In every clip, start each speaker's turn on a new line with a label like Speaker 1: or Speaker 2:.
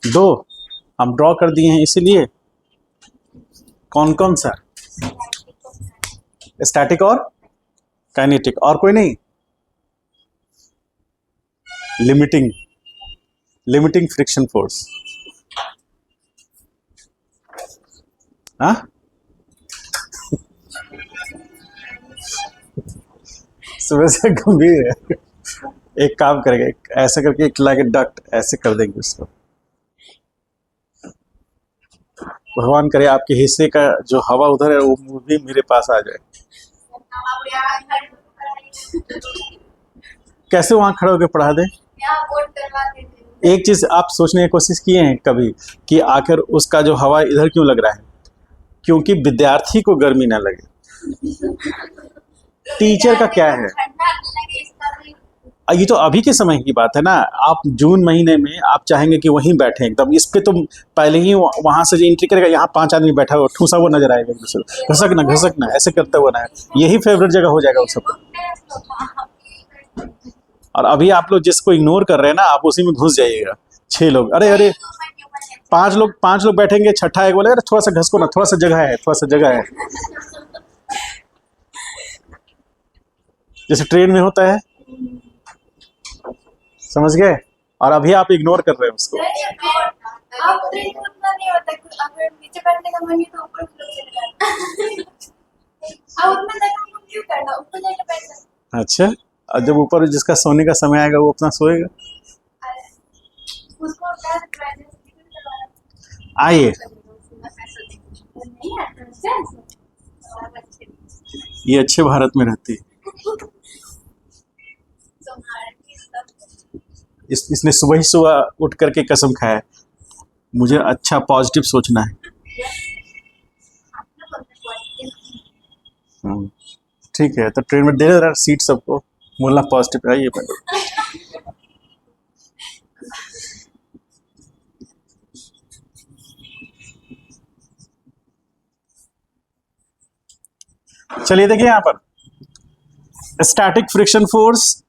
Speaker 1: दो हम ड्रॉ कर दिए हैं, इसीलिए कौन कौन सा? स्टैटिक और काइनेटिक, और कोई नहीं? Limiting friction force. हाँ, सुबह से गंभीर है। एक काम करेंगे, ऐसे करके एक लाइक डक्ट ऐसे कर देंगे उसको। भगवान करे आपके हिस्से का जो हवा उधर है वो भी मेरे पास आ जाए। कैसे वहां खड़े होकर पढ़ा दे? एक चीज आप सोचने की कोशिश किए हैं कभी कि आखिर उसका जो हवा इधर क्यों लग रहा है? क्योंकि विद्यार्थी को गर्मी ना लगे। टीचर का क्या है? ये तो अभी के समय की बात है ना। आप जून महीने में आप चाहेंगे कि वहीं बैठे एकदम, इस पे तो पहले ही वहां से जो एंट्री करेगा यहाँ 5 आदमी बैठा हुआ ठूसा हुआ नजर आएगा, एक दूसरे घसकना ऐसे करते हुआ ना, यही फेवरेट जगह हो जाएगा उस सबको। और अभी आप लोग जिसको इग्नोर कर रहे हैं ना, आप उसी में घुस जाइएगा। 6 लोग, अरे 5 लोग बैठेंगे, छठा एक बोले अरे थोड़ा सा घसको ना, थोड़ा सा जगह है। जैसे ट्रेन में होता है, समझ गए? और अभी आप इग्नोर कर रहे हैं उसको। अच्छा, और जब ऊपर जिसका सोने का समय आएगा वो अपना सोएगा। आइए, ये अच्छे भारत में रहती है। इसने सुबह ही सुबह उठ करके कसम खाया, मुझे अच्छा पॉजिटिव सोचना है। ठीक है, तो ट्रेन में दे रहा सीट सबको, बोलना पॉजिटिव। आइए चलिए देखिए यहाँ पर स्टैटिक फ्रिक्शन फोर्स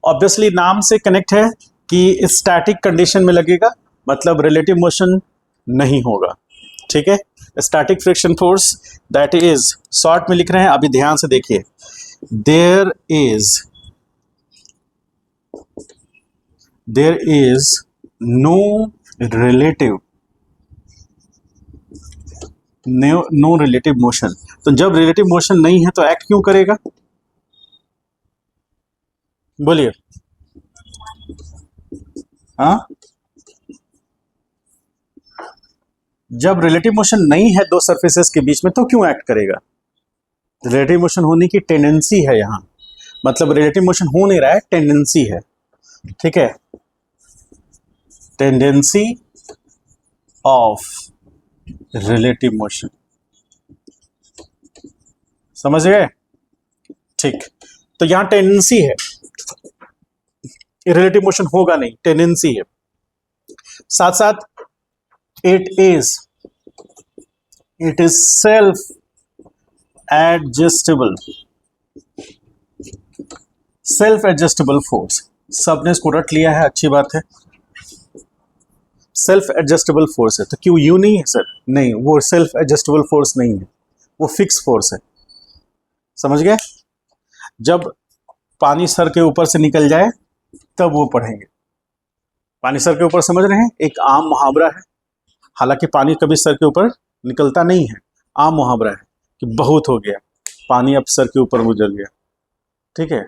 Speaker 1: ऑब्वियसली नाम से कनेक्ट है कि स्टैटिक कंडीशन में लगेगा, मतलब रिलेटिव मोशन नहीं होगा। ठीक है, static friction force that is, short में लिख रहे हैं, अभी ध्यान से देखिए, there is no relative motion. तो जब रिलेटिव मोशन नहीं है तो एक्ट क्यों करेगा? बोलिए। हाँ, जब रिलेटिव मोशन नहीं है दो सरफेसेस के बीच में तो क्यों एक्ट करेगा? रिलेटिव मोशन होने की टेंडेंसी है यहाँ, मतलब रिलेटिव मोशन हो नहीं रहा है, टेंडेंसी है। ठीक है, टेंडेंसी ऑफ रिलेटिव मोशन, समझ गए? ठीक, तो यहां टेंडेंसी है, रिलेटिव मोशन होगा नहीं, टेंडेंसी है। साथ साथ it is self adjustable force. सबने इसको रट लिया है, अच्छी बात है। सेल्फ एडजस्टेबल फोर्स है, तो क्यों यू नहीं है सर? नहीं, वो सेल्फ एडजस्टेबल फोर्स नहीं है, वो फिक्स फोर्स है। समझ गए? जब पानी सर के ऊपर से निकल जाए तब वो पढ़ेंगे। पानी सर के ऊपर, समझ रहे हैं? एक आम मुहावरा है, हालांकि पानी कभी सर के ऊपर निकलता नहीं है, आम मुहावरा है कि बहुत हो गया पानी, अब सर के ऊपर गुजर गया। ठीक है,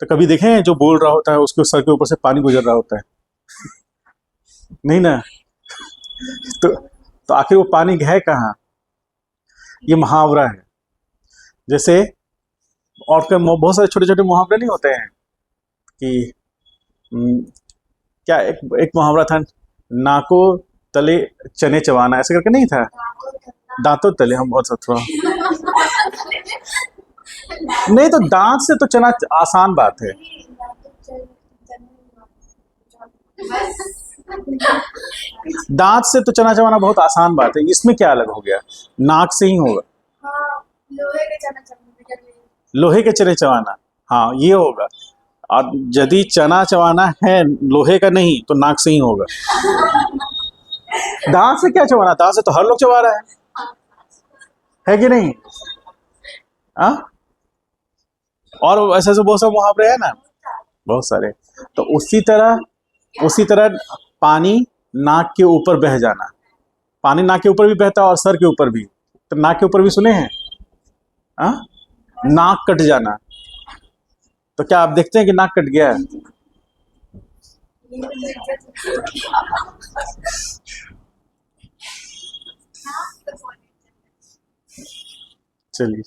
Speaker 1: तो कभी देखें जो बोल रहा होता है उसके सर के ऊपर से पानी गुजर रहा होता है? नहीं ना। तो आखिर वो पानी है कहाँ? ये मुहावरा है। जैसे और बहुत सारे छोटे छोटे मुहावरे नहीं होते हैं कि क्या, एक मुहावरा था, नाको तले चने चबाना, ऐसे करके नहीं था? दांतों तले, हम बहुत थोड़ा नहीं, तो दांत से तो चना आसान बात है। दांत से तो चना चबाना बहुत आसान बात है, इसमें क्या अलग हो गया? नाक से ही होगा। लोहे के चने चबाना, हाँ ये होगा। और यदि चना चबाना है लोहे का नहीं तो नाक से ही होगा। दांत से क्या चबाना, दांत से तो हर लोग चबा रहा है कि नहीं? हाँ, और ऐसे ऐसे बहुत सारे मुहावरे हैं ना, बहुत सारे। तो उसी तरह पानी नाक के ऊपर बह जाना, पानी नाक के ऊपर भी बहता है और सर के ऊपर भी। तो नाक के ऊपर भी सुने हैं? हाँ, नाक कट जाना। तो क्या आप देखते हैं कि नाक कट गया है? चलिए,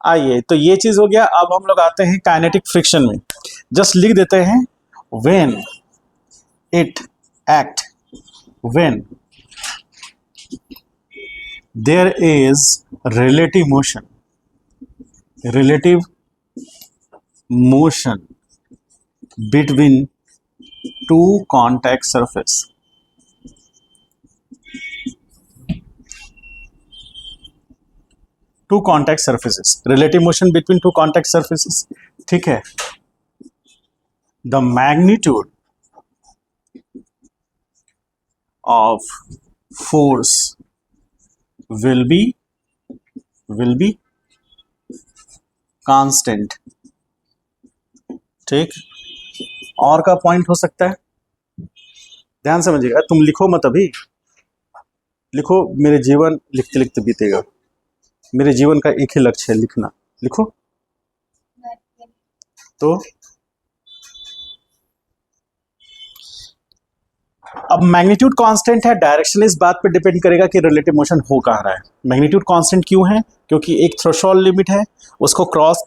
Speaker 1: आइए, तो ये चीज हो गया। अब हम लोग आते हैं काइनेटिक फ्रिक्शन में। जस्ट लिख देते हैं when it act, when there is relative motion between two contact surface. Two contact surfaces, relative motion between two contact surfaces, ठीक है। The magnitude of force will be constant, ठीक। और का point हो सकता है, ध्यान समझिएगा, तुम लिखो मत अभी, लिखो मेरे जीवन लिखते लिखते बीतेगा। मेरे जीवन का एक ही लक्ष्य है, लिखना। लिखो तो अब मैग्नीट्यूड कांस्टेंट है, डायरेक्शन इस बात पे डिपेंड करेगा कि रिलेटिव मोशन हो कहाँ रहा है। मैग्नीट्यूड कांस्टेंट क्यों है? क्योंकि एक थ्रेशोल्ड लिमिट है, उसको क्रॉस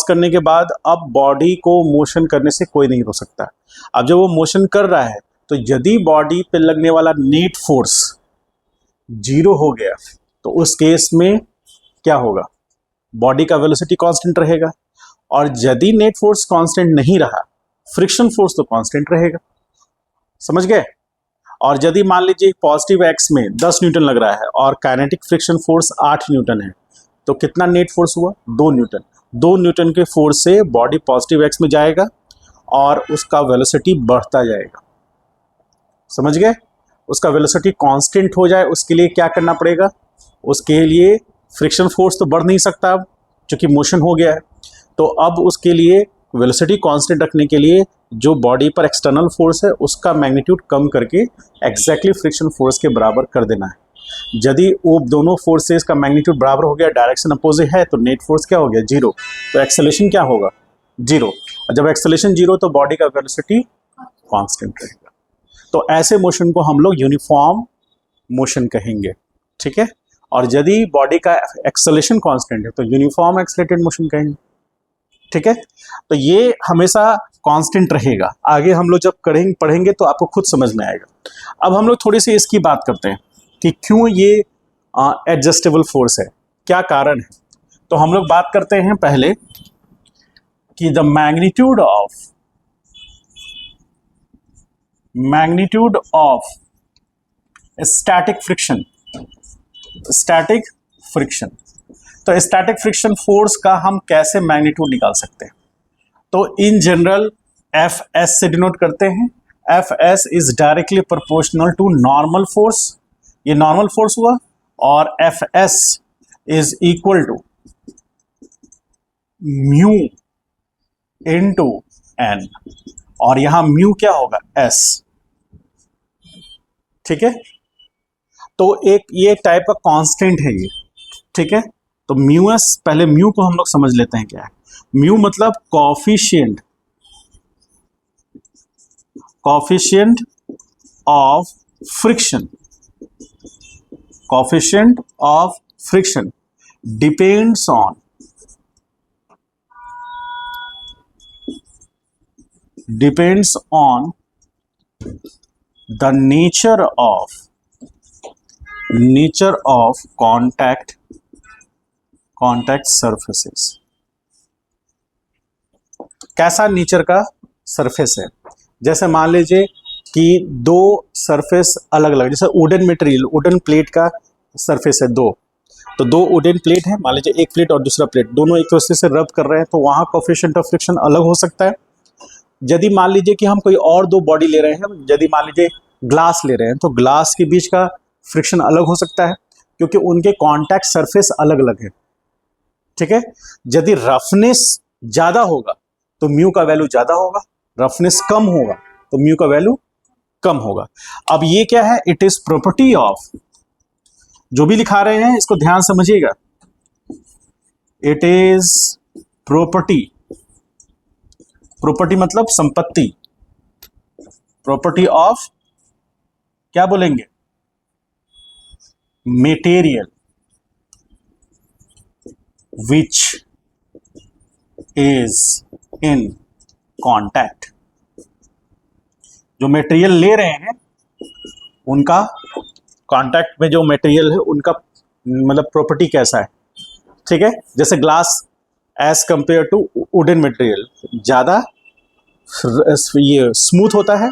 Speaker 1: करने के बाद अब बॉडी को मोशन करने से कोई नहीं रोक सकता। अब जब वो मोशन कर रहा है तो यदि बॉडी पे लगने वाला नेट फोर्स 0 हो गया तो उस केस में क्या होगा? बॉडी का वेलोसिटी कांस्टेंट रहेगा। और यदि नेट फोर्स कांस्टेंट नहीं रहा, फ्रिक्शन फोर्स तो कांस्टेंट रहेगा। समझ गए? और यदि मान लीजिए पॉजिटिव एक्स में 10 न्यूटन लग रहा है और काइनेटिक फ्रिक्शन फोर्स 8 न्यूटन है, तो कितना नेट फोर्स हुआ? 2 न्यूटन। 2 न्यूटन के फोर्स से बॉडी पॉजिटिव एक्स में जाएगा और उसका वेलोसिटी बढ़ता जाएगा। समझ गए? उसका वेलोसिटी कांस्टेंट हो जाए उसके लिए क्या करना पड़ेगा? उसके लिए फ्रिक्शन फोर्स तो बढ़ नहीं सकता अब, क्योंकि मोशन हो गया है। तो अब उसके लिए वेलोसिटी कांस्टेंट रखने के लिए जो बॉडी पर एक्सटर्नल फोर्स है उसका मैग्नीट्यूड कम करके एग्जैक्टली फ्रिक्शन फोर्स के बराबर कर देना है। यदि वो दोनों फोर्सेस का मैग्नीट्यूड बराबर हो गया, डायरेक्शन अपोजिट है, तो नेट फोर्स क्या हो गया? 0। तो एक्सेलरेशन क्या होगा? 0। और जब एक्सेलरेशन 0 तो बॉडी का वेलोसिटी कांस्टेंट रहेगा। तो ऐसे मोशन को हम लोग यूनिफॉर्म मोशन कहेंगे, ठीक है। और यदि बॉडी का एक्सेलरेशन कांस्टेंट है तो यूनिफॉर्म एक्सेलरेटेड मोशन कहेंगे, ठीक है। तो ये हमेशा कांस्टेंट रहेगा। आगे हम लोग जब पढ़ेंगे तो आपको खुद समझ में आएगा। अब हम लोग थोड़ी सी इसकी बात करते हैं कि क्यों ये एडजस्टेबल फोर्स है, क्या कारण है। तो हम लोग बात करते हैं पहले कि the magnitude of static friction. तो स्टैटिक फ्रिक्शन फोर्स का हम कैसे मैग्नीट्यूड निकाल सकते हैं? तो इन जनरल Fs से डिनोट करते हैं। Fs is directly proportional to normal force, ये नॉर्मल फोर्स हुआ, और Fs is equal to mu into n, और यहां म्यू क्या होगा? s, ठीक है। तो ये टाइप का कांस्टेंट है ये, ठीक है। तो म्यू एस, पहले म्यू को हम लोग समझ लेते हैं क्या है। म्यू मतलब coefficient of friction, depends on the nature of contact surfaces. कैसा नेचर का सरफेस है? जैसे मान लीजिए कि 2 सरफेस अलग अलग, जैसे वुडन मटेरियल, वुडन प्लेट का सरफेस है 2, तो दो वुडन प्लेट है, मान लीजिए एक प्लेट और दूसरा प्लेट, दोनों एक दूसरे से रब कर रहे हैं, तो वहाँ कोएफिशिएंट ऑफ फ्रिक्शन अलग हो सकता है। यदि मान लीजिए कि हम कोई और दो बॉडी ले रहे हैं, यदि मान लीजिए ग्लास ले रहे हैं, तो ग्लास के बीच का फ्रिक्शन अलग हो सकता है, क्योंकि उनके कॉन्टैक्ट सरफेस अलग अलग है। ठीक है, यदि रफनेस ज्यादा होगा तो म्यू का वैल्यू ज्यादा होगा, रफनेस कम होगा तो म्यू का वैल्यू कम होगा। अब ये क्या है, इट इज प्रॉपर्टी ऑफ, जो भी लिखा रहे हैं इसको ध्यान समझिएगा, इट इज प्रॉपर्टी, प्रॉपर्टी मतलब संपत्ति, प्रॉपर्टी ऑफ क्या बोलेंगे, material which is in contact. जो मटेरियल ले रहे हैं उनका कॉन्टैक्ट में जो मटेरियल है उनका मतलब प्रॉपर्टी कैसा है। ठीक है, जैसे glass as compare to wooden material ज़्यादा ये स्मूथ होता है,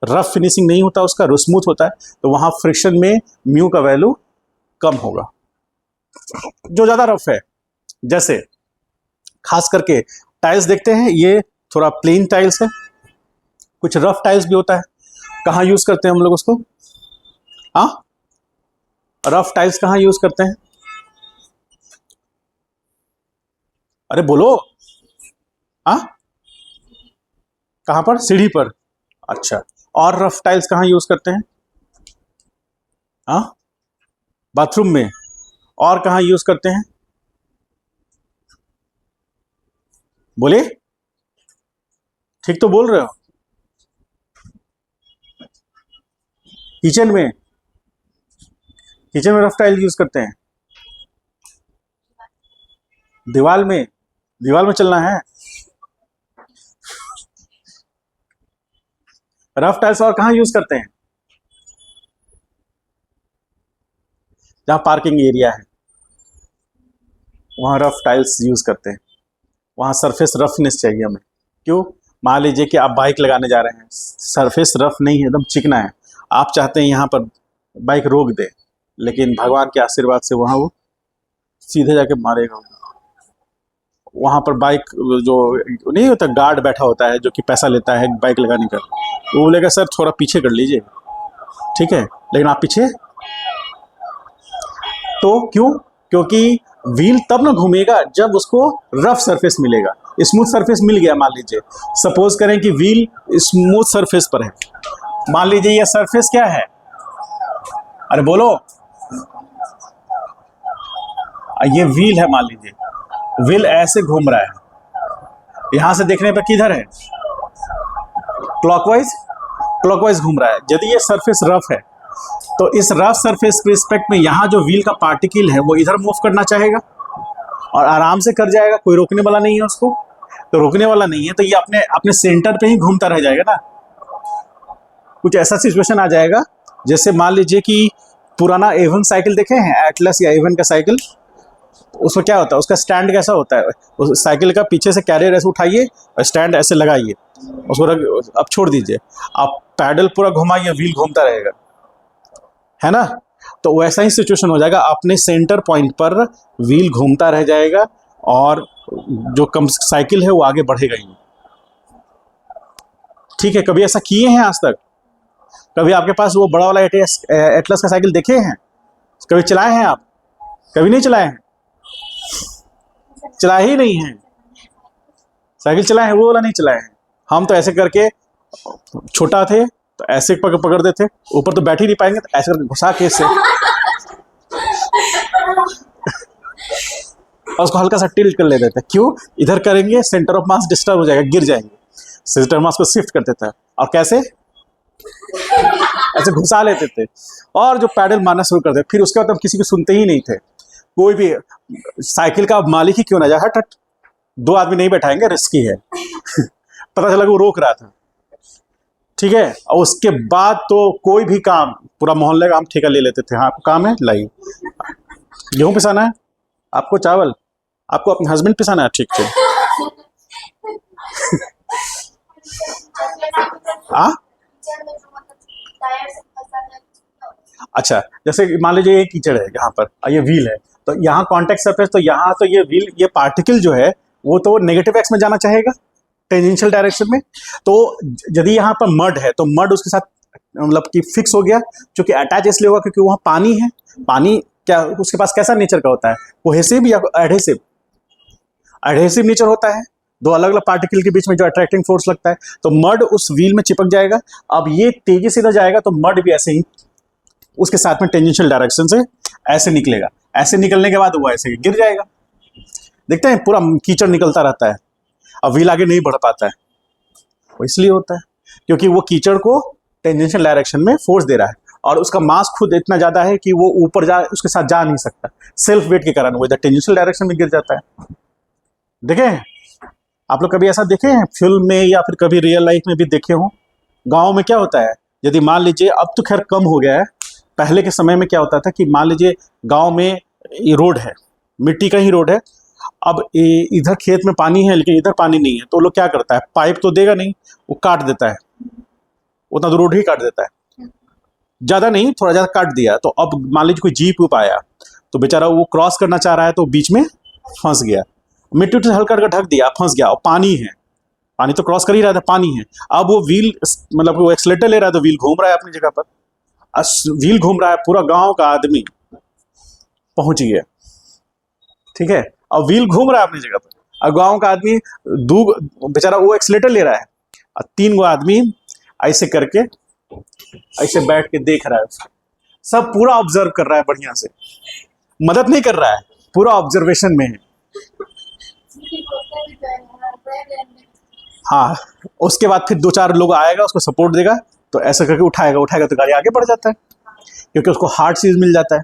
Speaker 1: रफ फिनिशिंग नहीं होता उसका, स्मूथ होता है, तो वहाँ फ्रिक्शन में म्यू का वैल्यू कम होगा। जो ज़्यादा रफ है, जैसे खास करके टाइल्स देखते हैं, ये थोड़ा प्लेन टाइल्स है, कुछ रफ टाइल्स भी होता है, कहाँ यूज करते हैं हम लोग उसको, हाँ रफ टाइल्स कहाँ यूज करते हैं, अरे बोलो, हाँ कहाँ पर, सीढ़ी पर, अच्छा, और रफ टाइल्स कहाँ यूज करते हैं, हाँ बाथरूम में, और कहाँ यूज करते हैं, बोले, ठीक तो बोल रहे हो, किचन में, किचन में रफ टाइल यूज करते हैं, दीवार में, दीवार में चलना है, रफ टाइल्स और कहाँ यूज करते हैं, जहां पार्किंग एरिया है वहां रफ टाइल्स यूज करते हैं, वहां सरफेस रफनेस चाहिए हमें। क्यों, मान लीजिए कि आप बाइक लगाने जा रहे हैं, सरफेस रफ नहीं है, एकदम चिकना है, आप चाहते हैं यहाँ पर बाइक रोक दे, लेकिन भगवान के आशीर्वाद से वहाँ वो सीधे जाके मारेगा, वहाँ पर बाइक जो नहीं होता गार्ड बैठा होता है जो कि पैसा लेता है बाइक लगाने का, वो बोलेगा सर थोड़ा पीछे कर लीजिए, ठीक है, लेकिन आप पीछे, तो क्यों, क्योंकि व्हील तब ना घूमेगा जब उसको रफ सरफेस मिलेगा। स्मूथ सरफेस मिल गया, मान लीजिए सपोज करें कि व्हील स्मूथ सरफेस पर है, मान लीजिए ये सरफेस क्या है, अरे बोलो, ये व्हील है, मान लीजिए व्हील ऐसे घूम रहा है, यहां से देखने पर किधर है, क्लॉकवाइज, क्लॉकवाइज घूम रहा है। यदि ये सरफेस रफ है तो इस रफ सरफेस के रिस्पेक्ट में यहाँ जो व्हील का पार्टिकल है वो इधर मूव करना चाहेगा और आराम से कर जाएगा, कोई रोकने वाला नहीं है उसको, तो रोकने वाला नहीं है तो ये अपने अपने सेंटर पे ही घूमता रह जाएगा ना। कुछ ऐसा सिचुएशन आ जाएगा जैसे मान लीजिए कि पुराना एवन साइकिल देखे हैं, एटलस या एवन का साइकिल, उसमें क्या होता है, उसका स्टैंड कैसा होता है, उस साइकिल का पीछे से कैरियर ऐसे उठाइए और स्टैंड ऐसे लगाइए, उसको रख, अब छोड़ दीजिए, आप पैडल पूरा घुमाइए, व्हील घूमता रहेगा, है ना। तो वैसा ही सिचुएशन हो जाएगा, अपने सेंटर पॉइंट पर व्हील घूमता रह जाएगा और जो कम साइकिल है वो आगे बढ़ेगा ही। ठीक है, कभी ऐसा किए हैं आज तक, कभी आपके पास वो बड़ा वाला एटलस का साइकिल देखे हैं, कभी चलाए हैं आप, कभी नहीं चलाए हैं, चलाए ही नहीं है, साइकिल चलाए हैं वो वाला नहीं चलाए हैं। हम तो ऐसे करके, छोटा थे तो ऐसे पकड़ते थे, ऊपर तो बैठ ही नहीं पाएंगे तो ऐसे करके घुसा के इससे और उसको हल्का सा टिल्ट कर ले देते, क्यों, इधर करेंगे सेंटर ऑफ मास डिस्टर्ब हो जाएगा, गिर जाएंगे, सेंटर ऑफ मास को शिफ्ट कर देता है, और कैसे ऐसे घुसा लेते थे और जो पैडल मारना शुरू कर दे, फिर उसके बाद हम किसी को सुनते ही नहीं थे, कोई भी साइकिल का मालिक ही क्यों ना जाए, हट हट, दो आदमी नहीं बैठाएंगे, रिस्की है पता चला वो रोक रहा था, ठीक है। और उसके बाद तो कोई भी काम, पूरा मोहल्ले का हम ठेका ले लेते थे, हाँ आपको काम है लाइए, गेहूं पिसाना है आपको, चावल आपको, अपने हस्बैंड पिसाना है, ठीक है हाँ अच्छा, जैसे मान लीजिए ये कीचड़ है यहाँ पर, ये व्हील है, तो यहाँ कॉन्टेक्ट सरफेस, तो यहाँ तो ये व्हील, ये पार्टिकल जो है वो तो नेगेटिव एक्स में जाना चाहेगा टेंजेंशियल डायरेक्शन में। तो यदि यहाँ पर मड है तो मड उसके साथ मतलब कि फिक्स हो गया, क्योंकि अटैच इसलिए होगा क्योंकि वहाँ पानी है। पानी क्या उसके पास कैसा नेचर का होता है, कोहेसिव या एडहेसिव? एडहेसिव नेचर होता है, दो अलग अलग पार्टिकल के बीच में जो अट्रैक्टिंग फोर्स लगता है, तो मड उस व्हील में चिपक जाएगा। अब ये तेजी से इधर जाएगा तो मड भी ऐसे ही उसके साथ में टेंजेंशियल डायरेक्शन से ऐसे निकलेगा। ऐसे निकलने के बाद वो ऐसे गिर जाएगा। देखते हैं पूरा कीचड़ निकलता रहता है, अब व्हील आगे नहीं बढ़ पाता है। वो इसलिए होता है क्योंकि वो कीचड़ को टेंजेंशियल डायरेक्शन में फोर्स दे रहा है और उसका मास खुद इतना ज्यादा है कि वो ऊपर जा उसके साथ जा नहीं सकता, सेल्फ वेट के कारण वो इधर टेंजेंशियल डायरेक्शन में गिर जाता है। देखें आप लोग कभी ऐसा देखे हैं फिल्म में या फिर कभी रियल लाइफ में भी देखे हो? गांव में क्या होता है, यदि मान लीजिए, अब तो खैर कम हो गया है, पहले के समय में क्या होता था कि मान लीजिए गांव में ये रोड है, मिट्टी का ही रोड है, अब इधर खेत में पानी है लेकिन इधर पानी नहीं है, तो लोग क्या करता है, पाइप तो देगा नहीं, वो काट देता है, उतना तो रोड ही काट देता है, ज्यादा नहीं थोड़ा ज्यादा काट दिया। तो अब मान लीजिए कोई जीप उप आया तो बेचारा वो क्रॉस करना चाह रहा है तो बीच में फंस गया, मिट्टी से हल्का हल्का ढक दिया, फंस गया, और पानी है, पानी तो क्रॉस कर ही रहा था, पानी है। अब वो व्हील मतलब वो एक्सलेटर ले रहा है तो व्हील घूम रहा है अपनी जगह पर, व्हील घूम रहा है, पूरा गांव का आदमी पहुंच गया, ठीक है, अब व्हील घूम रहा है अपनी जगह पर, अब गांव का आदमी बेचारा वो एक्सलेटर ले रहा है, और 3 गो आदमी ऐसे करके ऐसे बैठ के देख रहा है, सब पूरा ऑब्जर्व कर रहा है, बढ़िया से मदद नहीं कर रहा है, पूरा ऑब्जर्वेशन में है। हाँ, उसके बाद फिर 2-4 लोग आएगा उसको सपोर्ट देगा तो ऐसा करके उठाएगा तो गाड़ी आगे बढ़ जाता है क्योंकि उसको हार्ड चीज मिल जाता है,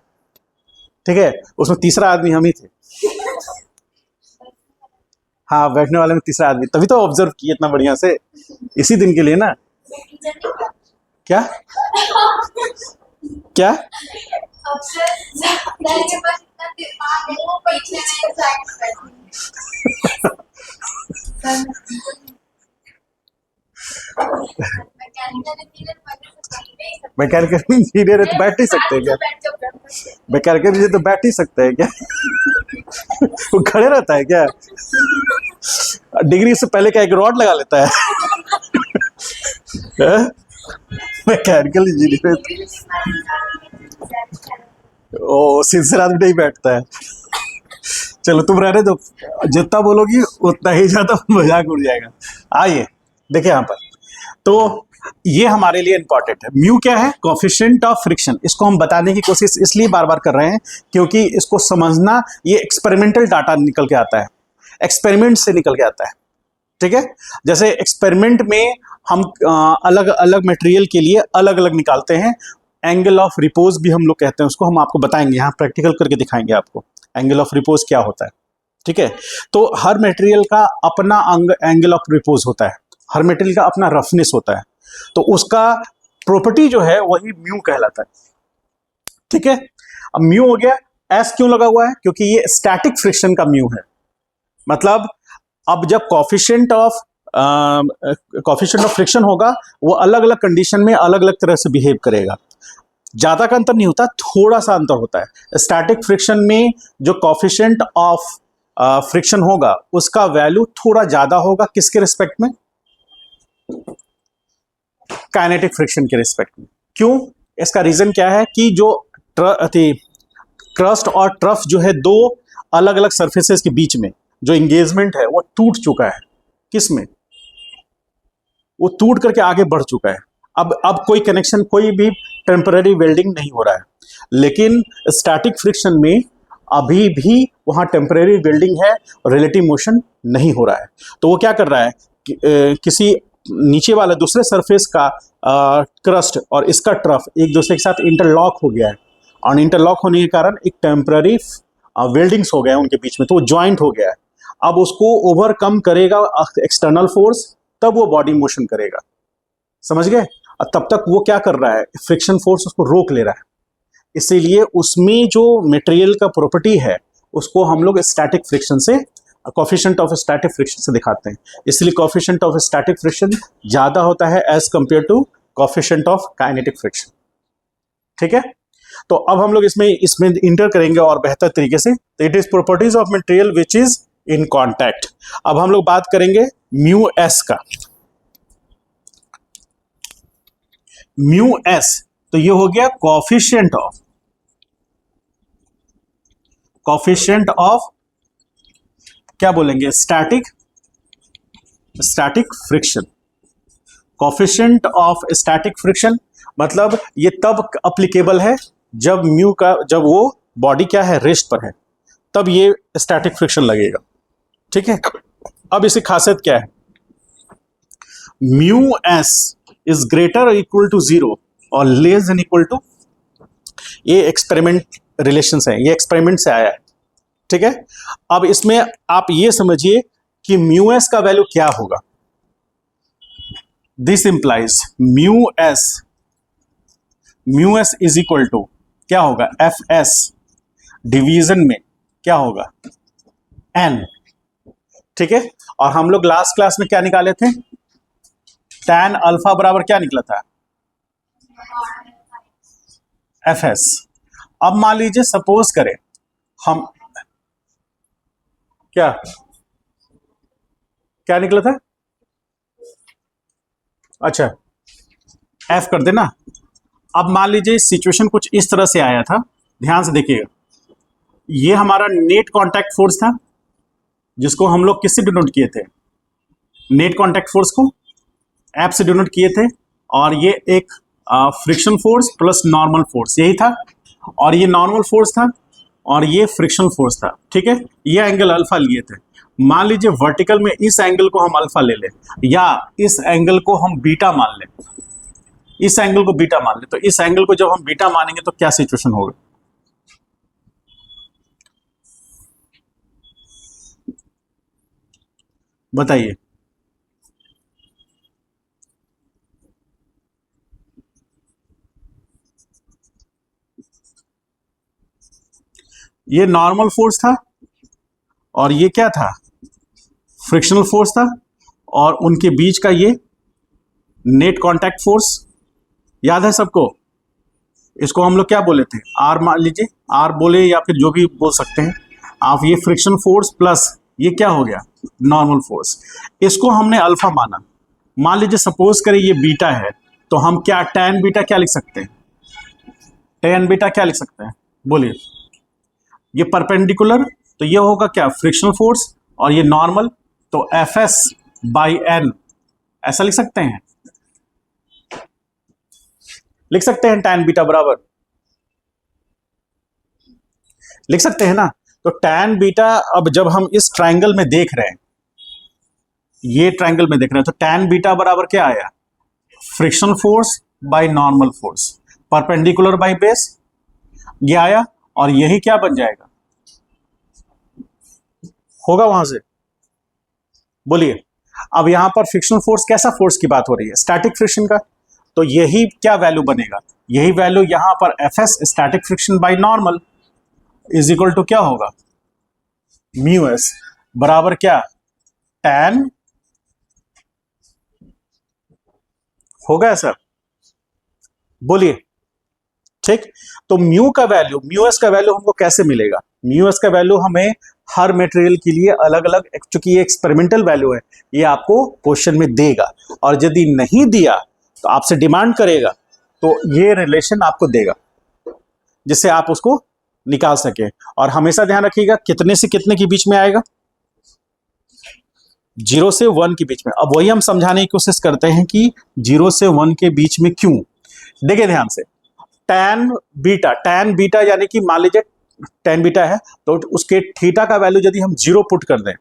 Speaker 1: ठीक है। उसमें तीसरा आदमी हम ही थे, हाँ, बैठने वाले में तीसरा आदमी, तभी तो ऑब्जर्व किए इतना बढ़िया से, इसी दिन के लिए ना। क्या क्या मैकेनिकल इंजीनियर है तो बैठ नहीं सकते क्या? मैकेनिकल इंजीनियर तो बैठ नहीं सकते हैं क्या? वो खड़े रहता है क्या? डिग्री से पहले क्या एक रॉड लगा लेता है? मैकेनिकल इंजीनियर ओ सिंसियर आदमी नहीं बैठता है। चलो तुम रहने दो, जितना बोलोगी उतना ही ज्यादा मजाक उड़ जाएगा। आइए देखिए यहाँ पर, तो ये हमारे लिए इंपॉर्टेंट है। म्यू क्या है? Coefficient of friction. इसको हम बताने की कोशिश इसलिए बार बार कर रहे हैं क्योंकि इसको समझना, ये एक्सपेरिमेंटल डाटा निकल के आता है, एक्सपेरिमेंट से निकल के आता है, ठीक है। जैसे एक्सपेरिमेंट में हम अलग अलग मटेरियल के लिए अलग अलग निकालते हैं, एंगल ऑफ रिपोज भी हम लोग कहते हैं उसको, हम आपको बताएंगे, यहाँ प्रैक्टिकल करके दिखाएंगे आपको एंगल ऑफ रिपोज क्या होता है, ठीक है। तो हर मटेरियल का अपना एंगल ऑफ रिपोज होता है, हर मटेरियल का अपना रफनेस होता है, तो उसका प्रॉपर्टी जो है वही म्यू कहलाता है, ठीक है। अब म्यू हो गया, एस क्यों लगा हुआ है? क्योंकि ये स्टैटिक फ्रिक्शन का म्यू है, मतलब अब जब कोएफिशिएंट ऑफ फ्रिक्शन होगा वो अलग अलग कंडीशन में अलग अलग तरह से बिहेव करेगा, ज्यादा का अंतर नहीं होता, थोड़ा सा अंतर होता है। स्टैटिक फ्रिक्शन में जो कोएफिशिएंट ऑफ फ्रिक्शन होगा उसका वैल्यू थोड़ा ज्यादा होगा, किसके रिस्पेक्ट में? काइनेटिक फ्रिक्शन के रिस्पेक्ट में। क्यों? इसका रीजन क्या है कि जो क्रस्ट और ट्रफ जो है, दो अलग अलग सरफेसेस के बीच में जो एंगेजमेंट है वो टूट चुका है। किसमें? वो टूट करके आगे बढ़ चुका है। अब कोई कनेक्शन, कोई भी टेम्पररी वेल्डिंग नहीं हो रहा है, लेकिन स्टैटिक फ्रिक्शन में अभी भी वहां टेम्पररी वेल्डिंग है, रिलेटिव मोशन नहीं हो रहा है। तो वो क्या कर रहा है किसी नीचे वाला दूसरे सरफेस का क्रस्ट और इसका ट्रफ एक दूसरे के साथ इंटरलॉक हो गया है, और इंटरलॉक होने के कारण एक टेम्पररी वेल्डिंग्स हो गया है उनके बीच में, तो वो ज्वाइंट हो गया है। अब उसको ओवरकम करेगा एक्सटर्नल फोर्स, तब वो बॉडी मोशन करेगा, समझ गए। तब तक वो क्या कर रहा है, फ्रिक्शन फोर्स उसको रोक ले रहा है। इसीलिए उसमें जो मटेरियल का प्रॉपर्टी है उसको हम लोग स्टैटिक फ्रिक्शन से, कोएफिशिएंट ऑफ स्टैटिक फ्रिक्शन से दिखाते हैं। इसलिए कोएफिशिएंट ऑफ स्टैटिक फ्रिक्शन ज्यादा होता है as compare to coefficient of kinetic friction, ठीक है। तो अब हम लोग इसमें इंटर करेंगे और बेहतर तरीके से। तो it is properties of material which is in contact. अब हम लोग बात करेंगे म्यू एस का। म्यू एस, तो ये हो गया कोफिशिएंट ऑफ क्या बोलेंगे, static friction. Coefficient of static friction मतलब ये तब अप्लीकेबल है जब जब वो बॉडी क्या है, रेस्ट पर है, तब ये स्टैटिक फ्रिक्शन लगेगा। ठीक है, अब इसकी खासियत क्या है, म्यू एस इज ग्रेटर और इक्वल टू 0 और लेस देन इक्वल टू, ये एक्सपेरिमेंट रिलेशंस है, ये एक्सपेरिमेंट से आया है। ठीक है, अब इसमें आप ये समझिए कि म्यू एस का वैल्यू क्या होगा। This implies mu s is equal to क्या होगा, एफ एस डिवीजन में क्या होगा, एन। ठीक है, और हम लोग लास्ट क्लास में क्या निकाले थे, टैन अल्फा बराबर क्या निकला था, एफ एस। अब मान लीजिए सपोज करें हम क्या निकला था, अच्छा एफ कर देना। अब मान लीजिए सिचुएशन कुछ इस तरह से आया था, ध्यान से देखिएगा, ये हमारा नेट कांटेक्ट फोर्स था जिसको हम लोग किससे डिनोट किए थे, नेट कांटेक्ट फोर्स को एफ से डिनोट किए थे, और ये एक friction force plus normal force यही था, और ये नॉर्मल फोर्स था और ये फ्रिक्शन फोर्स था। ठीक है, ये एंगल अल्फा लिए थे। मान लीजिए वर्टिकल में इस एंगल को हम अल्फा ले लें या इस एंगल को हम बीटा मान लें, इस एंगल को बीटा मान लें, तो इस एंगल को जब हम बीटा मानेंगे तो क्या सिचुएशन होगा, बताइए। ये नॉर्मल फोर्स था और ये क्या था, फ्रिक्शनल फोर्स था, और उनके बीच का ये नेट कांटेक्ट फोर्स याद है सबको। इसको हम लोग क्या बोले थे, आर मान लीजिए, आर बोले या फिर जो भी बोल सकते हैं आप। ये फ्रिक्शन फोर्स प्लस ये क्या हो गया, नॉर्मल फोर्स। इसको हमने अल्फा माना। मान लीजिए सपोज करें ये बीटा है, तो हम क्या टैन बीटा क्या लिख सकते हैं, टैन बीटा क्या लिख सकते हैं, बोलिए। ये परपेंडिकुलर, तो ये होगा क्या, फ्रिक्शनल फोर्स, और ये नॉर्मल, तो एफ एस बाई एन, ऐसा लिख सकते हैं, लिख सकते हैं टैन बीटा बराबर, लिख सकते हैं ना। तो टैन बीटा, अब जब हम इस ट्रायंगल में देख रहे हैं, ये ट्रायंगल में देख रहे हैं, तो टैन बीटा बराबर क्या आया, friction force by normal force, perpendicular by base, ये आया, और यही क्या बन जाएगा, होगा वहां से, बोलिए। अब यहां पर फ्रिक्शनल फोर्स कैसा फोर्स की बात हो रही है, स्टैटिक फ्रिक्शन का, तो यही क्या वैल्यू बनेगा, यही वैल्यू यहां पर F s static friction by normal is equal to क्या होगा, म्यू एस बराबर क्या, टैन, होगा ऐसा, बोलिए। ठीक, तो म्यू का वैल्यू, म्यू एस का वैल्यू हमको कैसे मिलेगा, म्यू एस का वैल्यू हमें हर मटेरियल के लिए अलग अलग, चूंकि ये एक्सपेरिमेंटल वैल्यू है, ये आपको क्वेश्चन में देगा, और यदि नहीं दिया तो आपसे डिमांड करेगा, तो ये रिलेशन आपको देगा जिससे आप उसको निकाल सके। और हमेशा ध्यान रखिएगा कितने से कितने के बीच में आएगा, 0 से 1 के बीच में। अब वही हम समझाने की कोशिश करते हैं कि 0 से 1 के बीच में क्यों। देखिए ध्यान से, टैन बीटा यानी कि मान लीजिए टैन बीटा है, तो उसके थीटा का वैल्यू यदि हम 0 पुट कर दें,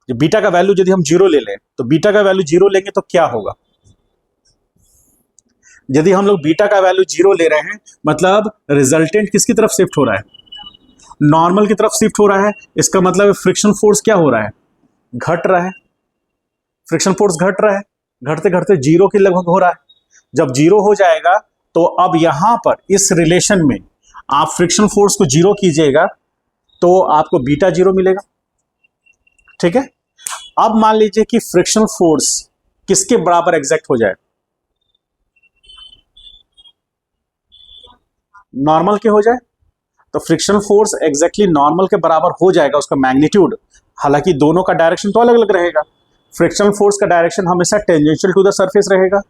Speaker 1: बीटा का वैल्यू यदि हम 0 ले लें, तो बीटा का वैल्यू 0 लेंगे तो क्या होगा, यदि हम लोग बीटा का वैल्यू 0 ले रहे हैं, मतलब रिजल्टेंट किसकी तरफ शिफ्ट हो रहा है, नॉर्मल की तरफ शिफ्ट हो रहा है। इसका मतलब फ्रिक्शन फोर्स क्या हो रहा है, घट रहा है, फ्रिक्शन फोर्स घट रहा है, घटते घटते 0 के लगभग हो रहा है। जब 0 हो जाएगा, तो अब यहां पर इस रिलेशन में आप फ्रिक्शन फोर्स को 0 कीजिएगा, तो आपको बीटा 0 मिलेगा। ठीक है, अब मान लीजिए कि फ्रिक्शन फोर्स किसके बराबर एग्जैक्ट हो जाए, नॉर्मल के हो जाए, तो फ्रिक्शन फोर्स एग्जैक्टली नॉर्मल के बराबर हो जाएगा उसका मैग्नीट्यूड। हालांकि दोनों का डायरेक्शन तो अलग अलग रहेगा। फ्रिक्शन फोर्स का डायरेक्शन हमेशा टेंजेंशियल टू द सरफेस रहेगा,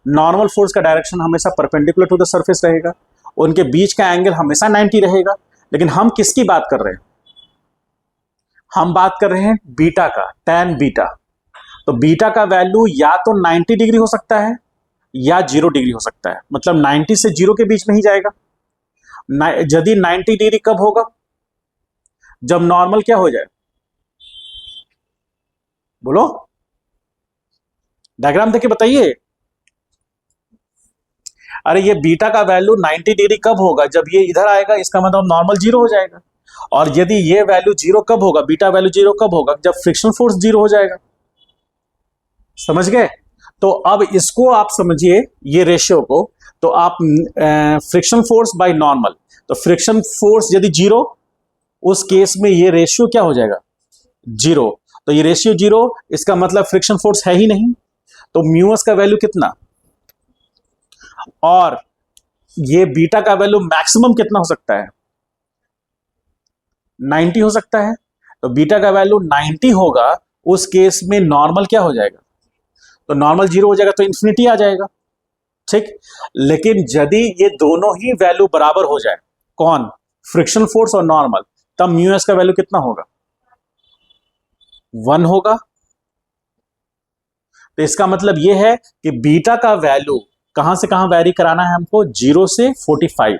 Speaker 1: नॉर्मल फोर्स का डायरेक्शन हमेशा परपेंडिकुलर टू द सरफेस रहेगा, उनके बीच का एंगल हमेशा 90 रहेगा। लेकिन हम किसकी बात कर रहे हैं? हम बात कर रहे हैं बीटा का, tan बीटा। तो बीटा का वैल्यू या तो 90 डिग्री हो सकता है या 0 डिग्री हो सकता है, मतलब 90 से 0 के बीच में ही जाएगा। यदि 90 डिग्री कब होगा? जब नॉर्मल क्या हो जाए, बोलो, डायग्राम देख के बताइए। अरे ये बीटा का वैल्यू 90 डिग्री कब होगा? जब ये इधर आएगा, इसका मतलब नॉर्मल 0 हो जाएगा। और यदि ये वैल्यू 0 कब होगा, बीटा वैल्यू 0 कब होगा? जब फ्रिक्शन फोर्स 0 हो जाएगा। समझ गए? तो अब इसको आप समझिए, ये रेशियो को, तो आप फ्रिक्शन फोर्स बाय नॉर्मल, तो फ्रिक्शन फोर्स यदि 0, उस केस में ये रेशियो क्या हो जाएगा? 0। तो ये रेशियो 0, इसका मतलब फ्रिक्शन फोर्स है ही नहीं। तो म्यूएस का वैल्यू कितना, और ये बीटा का वैल्यू मैक्सिमम कितना हो सकता है? 90 हो सकता है। तो बीटा का वैल्यू 90 होगा, उस केस में नॉर्मल क्या हो जाएगा? तो नॉर्मल 0 हो जाएगा, तो इंफिनिटी आ जाएगा। ठीक। लेकिन यदि ये दोनों ही वैल्यू बराबर हो जाए, कौन? फ्रिक्शन फोर्स और नॉर्मल, तब म्यूएस का वैल्यू कितना होगा? 1 होगा। तो इसका मतलब यह है कि बीटा का वैल्यू कहां से कहां वैरी कराना है हमको? 0 से 45।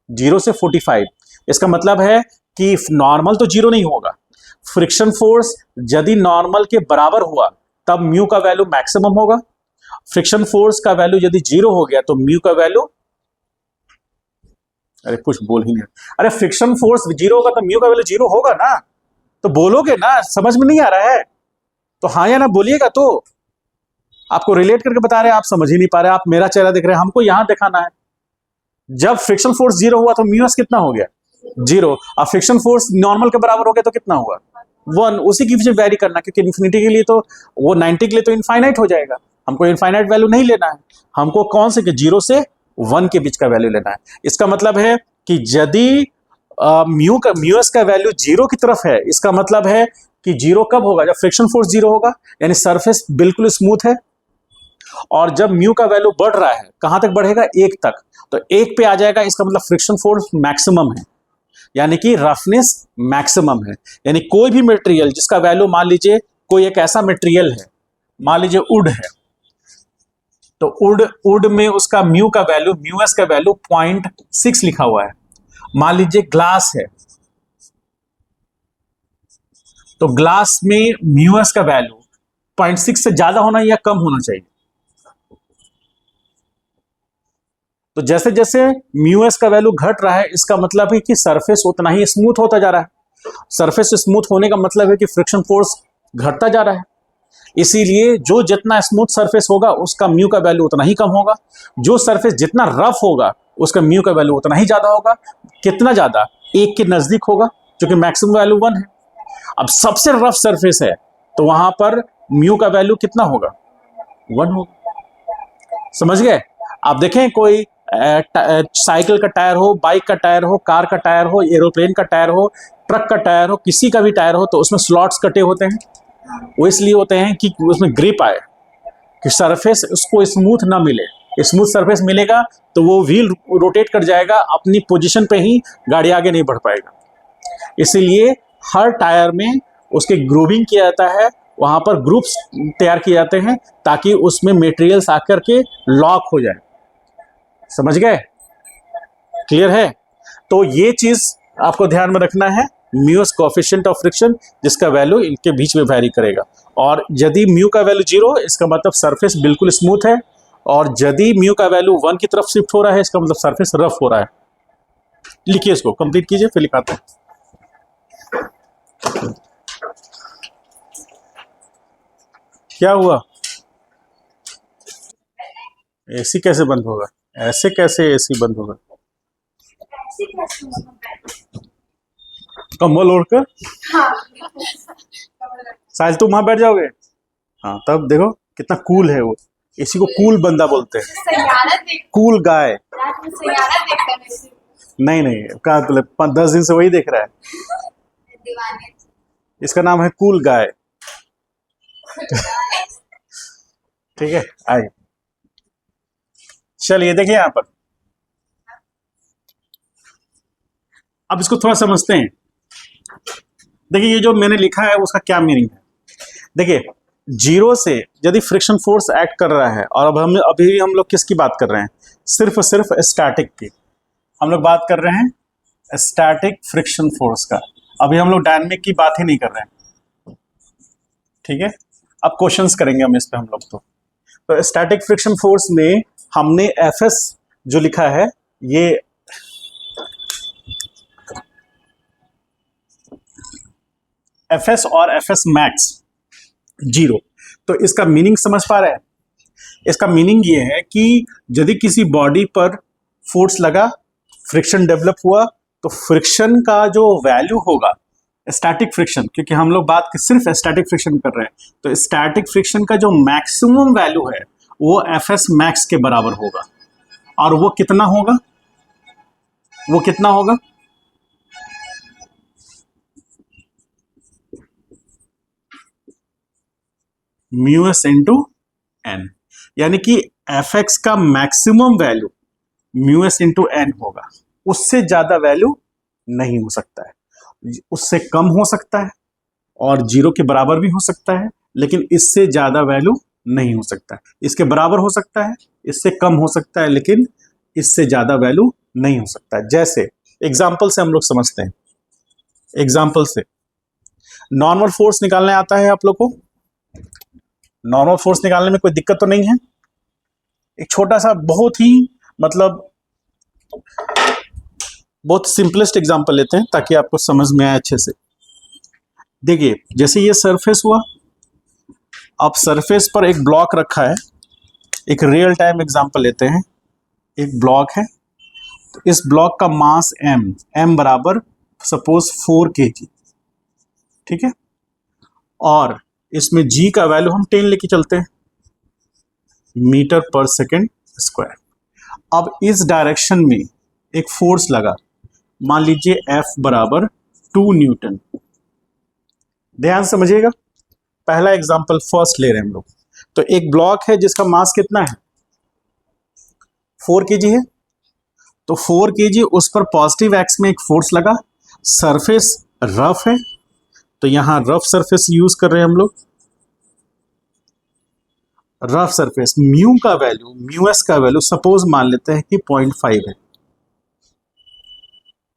Speaker 1: 0 से 45। इसका मतलब है कि नॉर्मल तो 0 नहीं होगा, फ्रिक्शन फोर्स यदि नॉर्मल के बराबर हुआ तब म्यू का वैल्यू मैक्सिमम होगा। फ्रिक्शन फोर्स का वैल्यू यदि 0 हो गया तो म्यू का वैल्यू, अरे कुछ बोल ही नहीं, अरे फ्रिक्शन फोर्स 0 होगा तो म्यू का वैल्यू 0 होगा ना? तो बोलोगे ना? समझ में नहीं आ रहा है तो हाँ या ना बोलिएगा। तो आपको रिलेट करके बता रहे हैं, आप समझ ही नहीं पा रहे, आप मेरा चेहरा देख रहे हैं, हमको यहां दिखाना है। जब फ्रिक्शन फोर्स 0 हुआ तो म्यूएस कितना हो गया? 0। अब फ्रिक्शन फोर्स नॉर्मल के बराबर हो गया तो कितना हुआ? 1। उसी की वजह वेरी करना, क्योंकि इन्फिनिटी के लिए तो वो 90 के लिए तो इनफाइनाइट हो जाएगा। हमको इनफाइनाइट वैल्यू नहीं लेना है, हमको कौन से 0 से 1 के बीच का वैल्यू लेना है। इसका मतलब है कि यदि म्यूएस का वैल्यू 0 की तरफ है, इसका मतलब है कि 0 कब होगा? जब फ्रिक्शन फोर्स 0 होगा, यानी सरफेस बिल्कुल स्मूथ है। और जब म्यू का वैल्यू बढ़ रहा है, कहां तक बढ़ेगा? 1 तक। तो 1 पे आ जाएगा, इसका मतलब फ्रिक्शन फोर्स मैक्सिमम है, यानी कि रफनेस मैक्सिमम है। यानी कोई भी मटेरियल जिसका वैल्यू, मान लीजिए कोई एक ऐसा मटेरियल है, मान लीजिए वुड है, तो वुड में उसका म्यू का वैल्यू, म्यूएस का वैल्यू 0.6 लिखा हुआ है। मान लीजिए ग्लास है, तो ग्लास में म्यूएस का वैल्यू 0.6 से ज्यादा होना या कम होना चाहिए? तो जैसे जैसे म्यूएस का वैल्यू घट रहा है, इसका मतलब है कि सरफेस उतना ही स्मूथ होता जा रहा है। सरफेस स्मूथ होने का मतलब है कि फ्रिक्शन फोर्स घटता जा रहा है। इसीलिए जो जितना स्मूथ सरफेस होगा उसका म्यू का वैल्यू उतना ही कम होगा, जो सरफेस जितना रफ होगा उसका म्यू का वैल्यू उतना ही ज्यादा होगा। कितना ज्यादा? 1 के नजदीक होगा, जो कि मैक्सिमम वैल्यू 1 है। अब सबसे रफ सरफेस है तो वहां पर म्यू का वैल्यू कितना होगा? 1 होगा। समझ गए? आप देखें, कोई साइकिल का टायर हो, बाइक का टायर हो, कार का टायर हो, एरोप्लेन का टायर हो, ट्रक का टायर हो, किसी का भी टायर हो, तो उसमें स्लॉट्स कटे होते हैं। वो इसलिए होते हैं कि उसमें ग्रिप आए, कि सरफेस उसको स्मूथ ना मिले। स्मूथ सरफेस मिलेगा तो वो व्हील रोटेट कर जाएगा, अपनी पोजीशन पे ही गाड़ी आगे नहीं बढ़ पाएगा। इसीलिए हर टायर में उसके ग्रूविंग किया जाता है, वहां पर ग्रुप्स तैयार किए जाते हैं ताकि उसमें मटेरियल्स आकर के लॉक हो जाए। समझ गए? क्लियर है? तो ये चीज आपको ध्यान में रखना है, म्यूएस कोएफिशिएंट ऑफ फ्रिक्शन, जिसका वैल्यू इनके बीच में वैरी करेगा। और यदि म्यू का वैल्यू 0, इसका मतलब सरफेस बिल्कुल स्मूथ है, और यदि म्यू का वैल्यू 1 की तरफ शिफ्ट हो रहा है, इसका मतलब सरफेस रफ हो रहा है। लिखिए, इसको कंप्लीट कीजिए, फिर लिखाते हैं। क्या हुआ? एसी कैसे बंद होगा? ऐसे कैसे एसी बंद होगा? कम्बल ओढ़कर? साहिल तुम वहां बैठ जाओगे? हाँ, तब देखो कितना कूल है वो। इसी को कूल बंदा बोलते हैं, कूल गाय। नहीं नहीं, कहाँ 10 दिन से वही देख रहा है।
Speaker 2: दीवाने।
Speaker 1: इसका नाम है कूल गाय। ठीक है, आइए चलिए देखिए यहाँ पर, अब इसको थोड़ा समझते हैं। देखिए ये जो मैंने लिखा है उसका क्या मीनिंग है। देखिए जीरो से यदि फ्रिक्शन फोर्स एक्ट कर रहा है, और अब हम लोग किसकी बात कर रहे हैं, सिर्फ स्टैटिक की हम लोग बात कर रहे हैं, स्टैटिक फ्रिक्शन फोर्स का। अभी हम लोग डायनामिक की बात ही नहीं कर रहे हैं। ठीक है, अब क्वेश्चंस करेंगे हम इस पे हम लोग। तो स्टैटिक फ्रिक्शन फोर्स में हमने एफएस जो लिखा है, ये एफएस और एफएस मैक्स जीरो। तो इसका मीनिंग समझ पा रहे हैं? इसका मीनिंग ये है कि यदि किसी बॉडी पर फोर्स लगा, फ्रिक्शन डेवलप हुआ, तो फ्रिक्शन का जो वैल्यू होगा, स्टैटिक फ्रिक्शन, क्योंकि हम लोग बात सिर्फ स्टैटिक फ्रिक्शन कर रहे हैं, तो स्टैटिक फ्रिक्शन का जो मैक्सिमम वैल्यू है वो एफएस मैक्स के बराबर होगा। और वो कितना होगा, वो कितना होगा, म्यू एस इंटू एन, यानी कि एफ एक्स का maximum value mu s into n होगा। उससे ज्यादा वैल्यू नहीं हो सकता है, उससे कम हो सकता है और जीरो के बराबर भी हो सकता है, लेकिन इससे ज्यादा वैल्यू नहीं हो सकता है। इसके बराबर हो सकता है, इससे कम हो सकता है, लेकिन इससे ज्यादा वैल्यू नहीं हो सकता है। जैसे एग्जाम्पल से हम लोग समझते हैं। एग्जाम्पल से नॉर्मल फोर्स निकालने आता है आप लोग को? नॉर्मल फोर्स निकालने में कोई दिक्कत तो नहीं है? एक छोटा सा बहुत ही मतलब बहुत सिंपलेस्ट एग्जांपल लेते हैं ताकि आपको समझ में आए अच्छे से। देखिए जैसे ये सरफेस हुआ, अब सरफेस पर एक ब्लॉक रखा है। एक रियल टाइम एग्जांपल लेते हैं। एक ब्लॉक है, तो इस ब्लॉक का मास m बराबर सपोज 4 kg, ठीक है, और इसमें g का वैल्यू हम 10 लेके चलते हैं, मीटर पर सेकेंड स्क्वायर। अब इस डायरेक्शन में एक फोर्स लगा, मान लीजिए F बराबर 2 न्यूटन। ध्यान समझिएगा, पहला एग्जांपल फर्स्ट ले रहे हैं हम लोग। तो एक ब्लॉक है जिसका मास कितना है, 4 kg है, तो 4 kg, उस पर पॉजिटिव एक्स में एक फोर्स लगा, सरफेस रफ है, तो यहां रफ सरफेस यूज कर रहे हैं हम लोग। रफ सरफेस, म्यू का वैल्यू, म्यू एस का वैल्यू सपोज मान लेते हैं कि 0.5 है।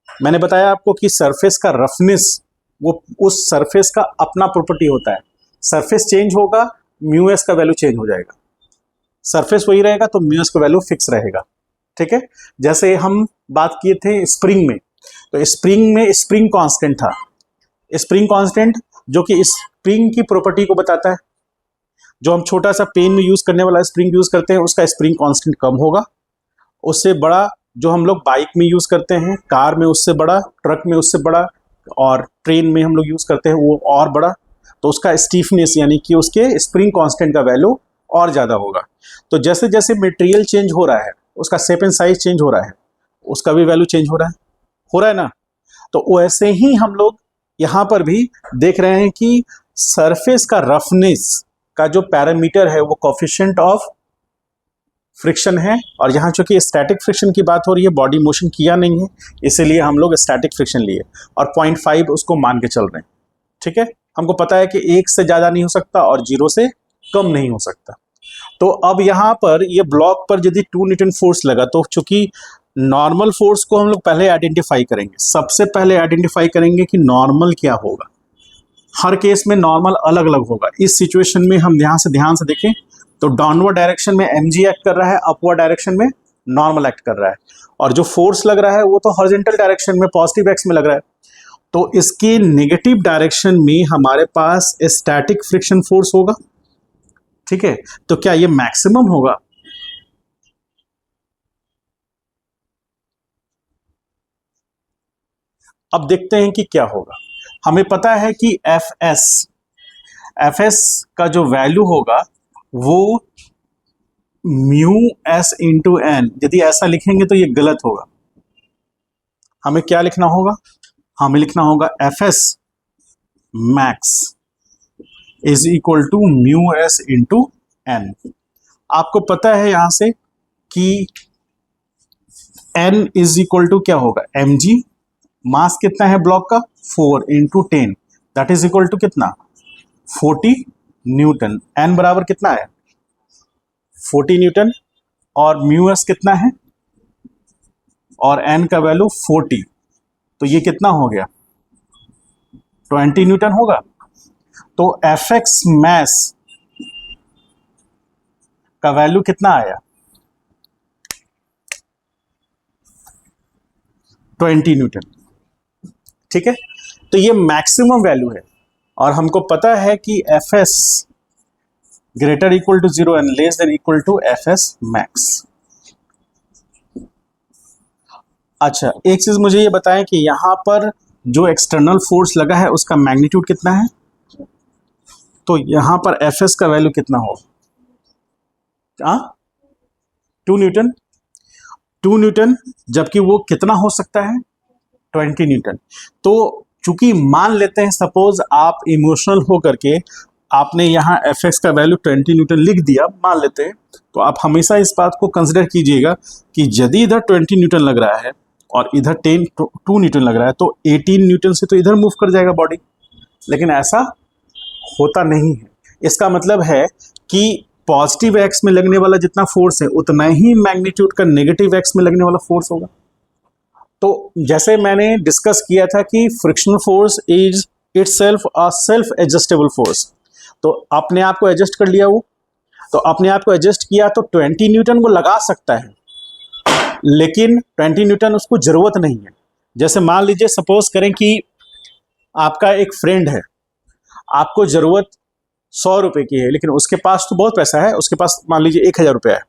Speaker 1: मैंने बताया आपको कि सरफेस का रफनेस वो उस सरफेस का अपना प्रॉपर्टी होता है। सरफेस चेंज होगा, म्यू एस का वैल्यू चेंज हो जाएगा। सरफेस वही रहेगा तो म्यू एस का वैल्यू फिक्स रहेगा। ठीक है, जैसे हम बात किए थे स्प्रिंग में, तो स्प्रिंग में स्प्रिंग कांस्टेंट था। स्प्रिंग कांस्टेंट जो कि स्प्रिंग की प्रॉपर्टी को बताता है। जो हम छोटा सा पेन में यूज करने वाला स्प्रिंग यूज करते हैं, उसका स्प्रिंग कांस्टेंट कम होगा। उससे बड़ा जो हम लोग बाइक में यूज करते हैं, कार में उससे बड़ा, ट्रक में उससे बड़ा, और ट्रेन में हम लोग यूज करते हैं वो और बड़ा, तो उसका स्टीफनेस यानी कि उसके स्प्रिंग कांस्टेंट का वैल्यू और ज्यादा होगा। तो जैसे जैसे मटेरियल चेंज हो रहा है, उसका शेप एंड साइज चेंज हो रहा है, उसका भी वैल्यू चेंज हो रहा है ना। तो वैसे ही हम लोग यहां पर भी देख रहे हैं कि सरफेस का रफनेस का जो पैरामीटर है वो कोफिशिएंट ऑफ फ्रिक्शन है, और यहाँ चूंकि स्टैटिक फ्रिक्शन की बात हो रही है, बॉडी मोशन किया नहीं है, इसीलिए हम लोग स्टैटिक फ्रिक्शन लिए और 0.5 उसको मान के चल रहे हैं। ठीक है, हमको पता है कि 1 से ज्यादा नहीं हो सकता और 0 से कम नहीं हो सकता। तो अब यहाँ पर ये ब्लॉक पर यदि 2 न्यूटन फोर्स लगा, तो चूंकि नॉर्मल फोर्स को हम लोग पहले आइडेंटिफाई करेंगे, सबसे पहले आइडेंटिफाई करेंगे कि नॉर्मल क्या होगा। हर केस में नॉर्मल अलग अलग होगा। इस सिचुएशन में हम ध्यान से देखें तो डाउनवर्ड डायरेक्शन में mg एक्ट कर रहा है, अपवर्ड डायरेक्शन में नॉर्मल एक्ट कर रहा है, और जो फोर्स लग रहा है वो तो हॉरिजॉन्टल डायरेक्शन में पॉजिटिव एक्स में लग रहा है। तो इसके नेगेटिव डायरेक्शन में हमारे पास स्टैटिक फ्रिक्शन फोर्स होगा। ठीक है, तो क्या ये मैक्सिमम होगा? अब देखते हैं कि क्या होगा। हमें पता है कि एफ एस का जो वैल्यू होगा वो म्यू एस इंटू एन। यदि ऐसा लिखेंगे तो ये गलत होगा। हमें क्या लिखना होगा, हमें लिखना होगा Fs max is equal to mu s into n. आपको पता है यहां से कि n इज इक्वल टू क्या होगा, mg, मास कितना है ब्लॉक का 4 into 10, that is equal to कितना 40 न्यूटन। n बराबर कितना है 40 न्यूटन, और म्यू एस कितना है, और n का वैल्यू 40, तो ये कितना हो गया 20 न्यूटन होगा। तो Fx मैस का वैल्यू कितना आया 20 न्यूटन। ठीक है, तो ये मैक्सिमम वैल्यू है, और हमको पता है कि Fs greater equal to 0 and less than equal to Fs max. अच्छा, एक चीज मुझे ये बताएं कि यहां पर जो एक्सटर्नल फोर्स लगा है उसका मैग्नीट्यूड कितना है, तो यहां पर Fs का वैल्यू कितना हो, 2 न्यूटन। 2 न्यूटन, जबकि वो कितना हो सकता है 20 न्यूटन। तो चूंकि मान लेते हैं सपोज आप इमोशनल हो करके आपने यहाँ Fx का वैल्यू 20 न्यूटन लिख दिया, मान लेते हैं, तो आप हमेशा इस बात को कंसिडर कीजिएगा कि यदि इधर 20 न्यूटन लग रहा है और इधर 2 न्यूटन लग रहा है तो 18 न्यूटन से तो इधर मूव कर जाएगा बॉडी, लेकिन ऐसा होता नहीं है। इसका मतलब है कि पॉजिटिव एक्स में लगने वाला जितना फोर्स है उतना ही मैग्नीट्यूड का नेगेटिव एक्स में लगने वाला फोर्स होगा। तो जैसे मैंने डिस्कस किया था कि frictional force is itself a self adjustable force, तो अपने आप को एडजस्ट कर लिया, वो तो अपने आप को एडजस्ट किया तो 20 न्यूटन वो लगा सकता है, लेकिन 20 न्यूटन उसको जरूरत नहीं है। जैसे मान लीजिए सपोज करें कि आपका एक फ्रेंड है, आपको जरूरत 100 रुपए की है, लेकिन उसके पास तो बहुत पैसा है, उसके पास मान लीजिए 1000 रुपया है,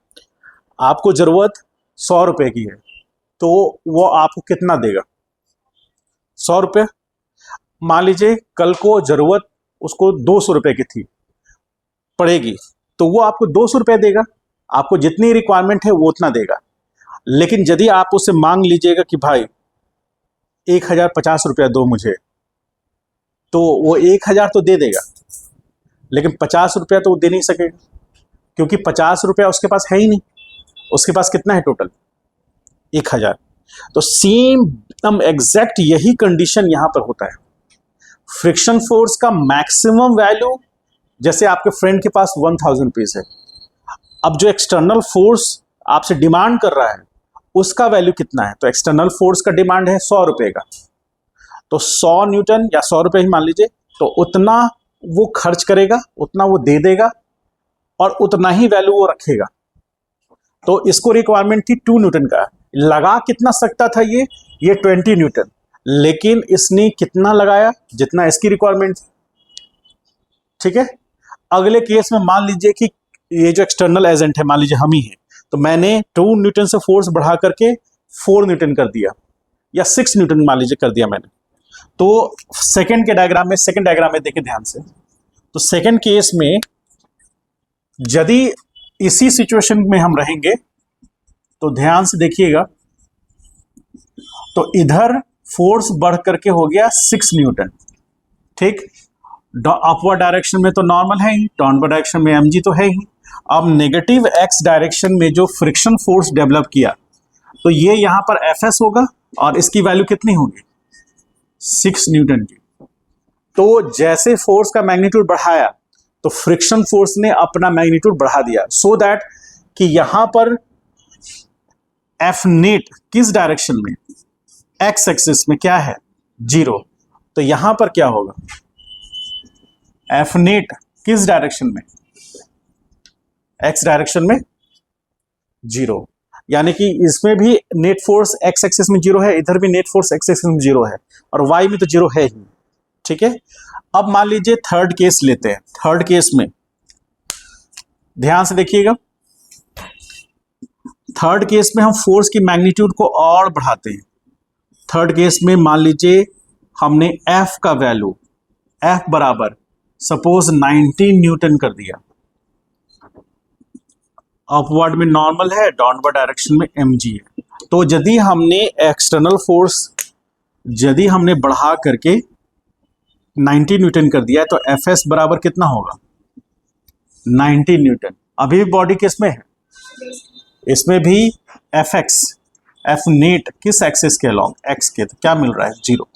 Speaker 1: आपको जरूरत 100 रुपए की है, तो वो आपको कितना देगा 100 रुपये। मान लीजिए कल को जरूरत उसको 200 रुपए की थी पड़ेगी, तो वो आपको 200 रुपये देगा, आपको जितनी रिक्वायरमेंट है वो उतना देगा। लेकिन यदि आप उससे मांग लीजिएगा कि भाई 1050 रुपया दो मुझे, तो वो 1000 तो दे देगा, लेकिन 50 रुपया तो वो दे नहीं सकेगा, क्योंकि 50 रुपया उसके पास है ही नहीं। उसके पास कितना है टोटल 1000। तो सेम एग्जैक्ट यही कंडीशन यहां पर होता है। फ्रिक्शन फोर्स का मैक्सिमम वैल्यू, जैसे आपके फ्रेंड के पास 1000 रुपीज है, अब जो एक्सटर्नल फोर्स आपसे डिमांड कर रहा है उसका वैल्यू कितना है, तो एक्सटर्नल फोर्स का डिमांड है 100 रुपए का, तो 100 न्यूटन या 100 रुपए ही मान लीजिए, तो उतना वो खर्च करेगा, उतना वो दे देगा, और उतना ही वैल्यू वो रखेगा। तो इसको रिक्वायरमेंट थी 2 न्यूटन का, लगा कितना सकता था ये 20 न्यूटन, लेकिन इसने कितना लगाया जितना इसकी रिक्वायरमेंट थी। ठीक है, अगले केस में मान लीजिए कि ये जो एक्सटर्नल एजेंट है मान लीजिए हम ही है, तो मैंने 2 न्यूटन से फोर्स बढ़ा करके 4 न्यूटन कर दिया, या 6 न्यूटन मान लीजिए कर दिया मैंने। तो सेकंड डायग्राम में देखिए ध्यान से, तो सेकंड केस में यदि इसी सिचुएशन में हम रहेंगे तो ध्यान से देखिएगा, तो इधर फोर्स बढ़ करके हो गया 6 न्यूटन। ठीक, अपवर्ड डायरेक्शन में तो नॉर्मल है ही, डाउनवर्ड डायरेक्शन में mg तो है ही। अब नेगेटिव x डायरेक्शन में जो फ्रिक्शन फोर्स डेवलप किया, तो ये यहां पर Fs होगा, और इसकी वैल्यू कितनी होगी 6 न्यूटन की। तो जैसे फोर्स का मैग्नीट्यूड बढ़ाया तो फ्रिक्शन फोर्स ने अपना मैग्नीट्यूड बढ़ा दिया, सो दैट कि यहां पर F नेट किस डायरेक्शन में, x एक्सिस में क्या है 0, तो यहां पर क्या होगा F नेट किस डायरेक्शन में, x डायरेक्शन में 0, यानी कि इसमें भी नेट फोर्स x एक्सिस में 0 है, इधर भी नेट फोर्स x एक्सिस में 0 है, और y में तो 0 है ही। ठीक है, अब मान लीजिए थर्ड केस लेते हैं। थर्ड केस में ध्यान से देखिएगा, थर्ड केस में हम फोर्स की मैग्नीट्यूड को और बढ़ाते हैं। थर्ड केस में मान लीजिए हमने F का वैल्यू, F बराबर सपोज 19 न्यूटन कर दिया, अपवर्ड में नॉर्मल है, डाउनवर्ड डायरेक्शन में mg है। तो यदि हमने एक्सटर्नल फोर्स यदि हमने बढ़ा करके 90 न्यूटन कर दिया है तो एफ एस बराबर कितना होगा 90 न्यूटन। अभी भी बॉडी किस में है, इसमें भी एफ एक्स एफ नेट किस एक्सिस के अलॉन्ग, एक्स के, तो क्या मिल रहा है 0।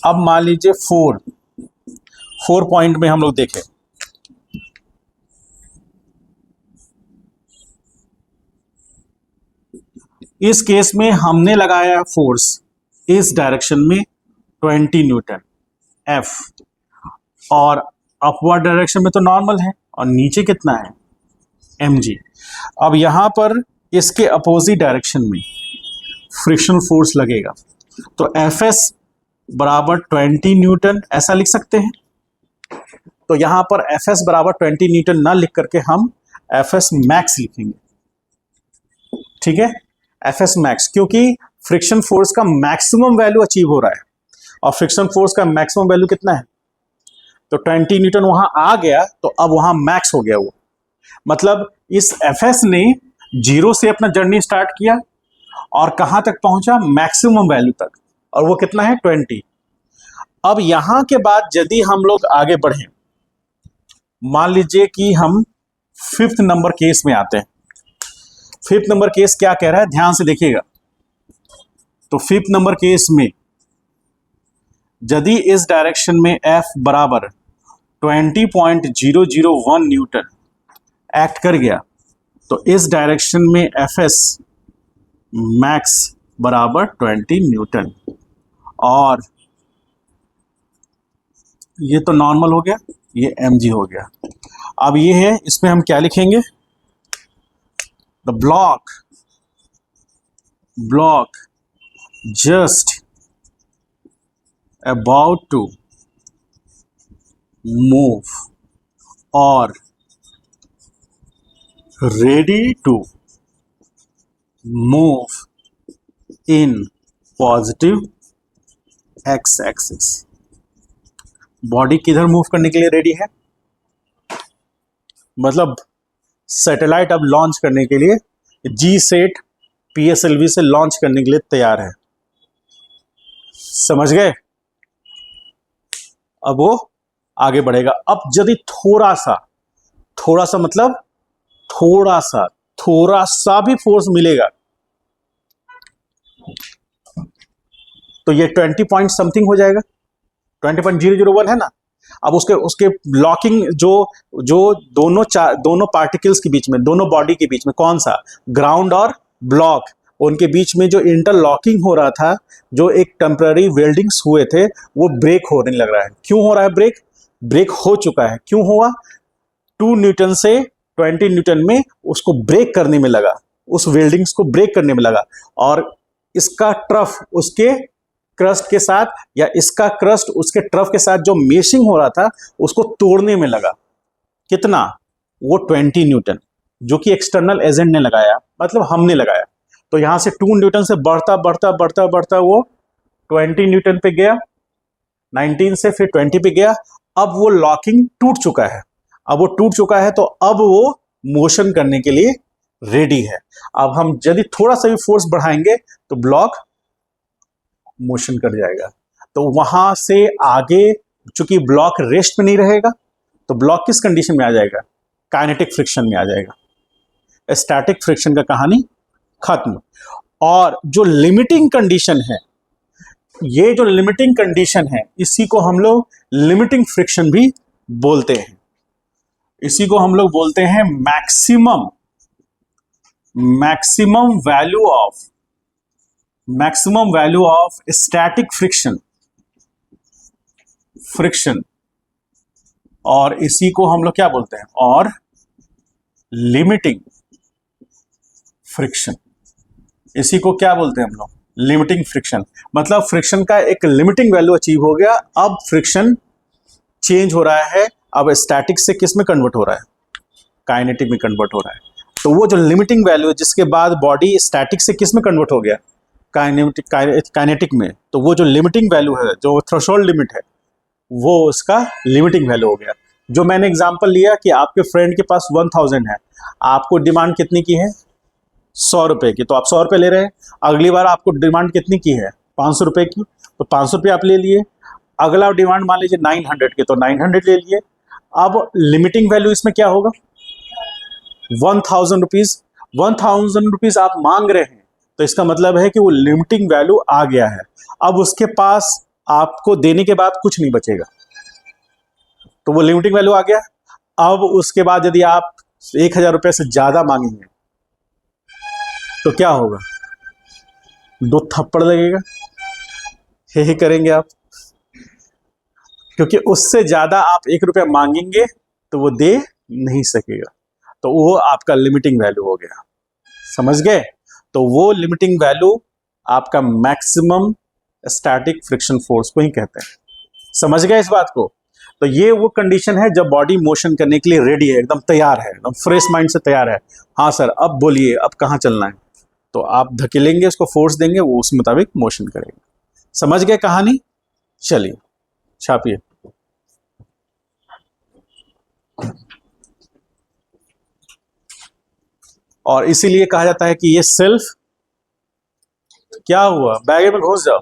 Speaker 1: अब मान लीजिए 4 पॉइंट में हम लोग देखें, इस केस में हमने लगाया फोर्स इस डायरेक्शन में 20 न्यूटन एफ, और अपवर्ड डायरेक्शन में तो नॉर्मल है, और नीचे कितना है mg। अब यहां पर इसके अपोजिट डायरेक्शन में फ्रिक्शन फोर्स लगेगा, तो एफ एस बराबर 20 न्यूटन ऐसा लिख सकते हैं। तो यहां पर एफ एस बराबर 20 न्यूटन ना लिख करके हम एफ एस मैक्स लिखेंगे, ठीक है, एफ एस मैक्स, क्योंकि फ्रिक्शन फोर्स का मैक्सिमम वैल्यू अचीव हो रहा है, और फ्रिक्शन फोर्स का मैक्सिमम वैल्यू कितना है, तो 20 न्यूटन वहां आ गया, तो अब वहां मैक्स हो गया वो, मतलब इस एफ एस ने 0 से अपना जर्नी स्टार्ट किया और कहां तक पहुंचा, मैक्सिमम वैल्यू तक, और वो कितना है 20। अब यहां के बाद यदि हम लोग आगे बढ़े, मान लीजिए कि हम 5th नंबर केस में आते हैं। 5th नंबर केस क्या कह रहा है, ध्यान से देखिएगा। तो 5th नंबर केस में यदि इस डायरेक्शन में F बराबर 20.001 न्यूटन एक्ट कर गया, तो इस डायरेक्शन में Fs मैक्स बराबर 20 न्यूटन, और ये तो नॉर्मल हो गया, ये mg हो गया। अब ये है, इसमें हम क्या लिखेंगे, the block just about to move or ready to move in positive x axis। Body किधर मूव करने के लिए रेडी है, मतलब सैटेलाइट अब लॉन्च करने के लिए GSAT PSLV से लॉन्च करने के लिए तैयार है, समझ गए। अब वो आगे बढ़ेगा। अब यदि थोड़ा सा मतलब थोड़ा सा भी फोर्स मिलेगा, तो ये 20 पॉइंट समथिंग हो जाएगा, 20.001 है ना। अब उसके लॉकिंग जो दोनों पार्टिकल्स के बीच में, दोनों बॉडी के बीच में, कौन सा, ग्राउंड और ब्लॉक, उनके बीच में जो इंटरलॉकिंग हो रहा था, जो एक टेम्पररी वेल्डिंग्स हुए थे, वो ब्रेक होने लग रहा है। क्यों हो रहा है ब्रेक हो चुका है। क्यों हुआ, 2 न्यूटन से 20 न्यूटन में उसको ब्रेक करने में लगा, उस वेल्डिंग्स को ब्रेक करने में लगा, और इसका ट्रफ उसके क्रस्ट के साथ, या इसका क्रस्ट उसके ट्रफ के साथ जो मेशिंग हो रहा था उसको तोड़ने में लगा। कितना, वो 20 न्यूटन, जो कि एक्सटर्नल एजेंट ने लगाया, मतलब हमने लगाया। तो यहां से 2 न्यूटन से बढ़ता वो 20 न्यूटन पे गया, 19 से फिर 20 पे गया। अब वो लॉकिंग टूट चुका है, तो अब वो मोशन करने के लिए रेडी है। अब हम यदि थोड़ा सा भी फोर्स बढ़ाएंगे तो ब्लॉक मोशन कर जाएगा। तो वहां से आगे चूंकि ब्लॉक रेस्ट में नहीं रहेगा, तो ब्लॉक किस कंडीशन में आ जाएगा, काइनेटिक फ्रिक्शन में आ जाएगा। स्टैटिक फ्रिक्शन का कहानी खत्म। और जो लिमिटिंग कंडीशन है, ये जो लिमिटिंग कंडीशन है, इसी को हम लोग लिमिटिंग फ्रिक्शन भी बोलते हैं। इसी को हम लोग बोलते हैं maximum value of static friction, और इसी को हम लोग क्या बोलते हैं, और लिमिटिंग फ्रिक्शन। इसी को क्या बोलते हैं हम लोग, लिमिटिंग फ्रिक्शन। मतलब फ्रिक्शन का एक लिमिटिंग वैल्यू अचीव हो गया, अब फ्रिक्शन चेंज हो रहा है, अब स्टैटिक से किस में कन्वर्ट हो रहा है, काइनेटिक में कन्वर्ट हो रहा है। तो वो जो लिमिटिंग वैल्यू है, जिसके बाद बॉडी स्टैटिक से किस में कन्वर्ट हो गया, काइनेटिक में, तो वो जो लिमिटिंग वैल्यू है, जो थ्रेशोल्ड लिमिट है, वो उसका लिमिटिंग वैल्यू हो गया। जो मैंने एग्जांपल लिया कि आपके फ्रेंड के पास 1000 है, आपको डिमांड कितनी की है, 100 रुपए की, तो आप 100 रुपए ले रहे हैं। अगली बार आपको डिमांड कितनी की है, 500 रुपए की, तो 500 रुपये आप ले लिए। अगला डिमांड मान लीजिए 900 की, तो 900 ले लिए। अब लिमिटिंग वैल्यू इसमें क्या होगा, 1000 रुपीज। 1000 रुपीज आप मांग रहे हैं, तो इसका मतलब है कि वो लिमिटिंग वैल्यू आ गया है। अब उसके पास आपको देने के बाद कुछ नहीं बचेगा, तो वो लिमिटिंग वैल्यू आ गया। अब उसके बाद यदि आप 1000 रुपये से ज्यादा मांगेंगे तो क्या होगा, 2 थप्पड़ लगेगा, हे करेंगे आप, क्योंकि उससे ज्यादा आप 1 रुपया मांगेंगे तो वो दे नहीं सकेगा, तो वो आपका लिमिटिंग वैल्यू हो गया। समझ गए? तो वो लिमिटिंग वैल्यू आपका मैक्सिमम स्टैटिक फ्रिक्शन फोर्स को ही कहते हैं। समझ गए इस बात को? तो ये वो कंडीशन है जब बॉडी मोशन करने के लिए रेडी है, एकदम तैयार है, एकदम फ्रेश माइंड से तैयार है। हाँ सर, अब बोलिए अब कहाँ चलना है, तो आप धकेलेंगे, उसको फोर्स देंगे, वो उस मुताबिक मोशन करेंगे। समझ गए कहानी? चलिए छापिए। और इसीलिए कहा जाता है कि ये सेल्फ, क्या हुआ, बैग में घुस जाओ।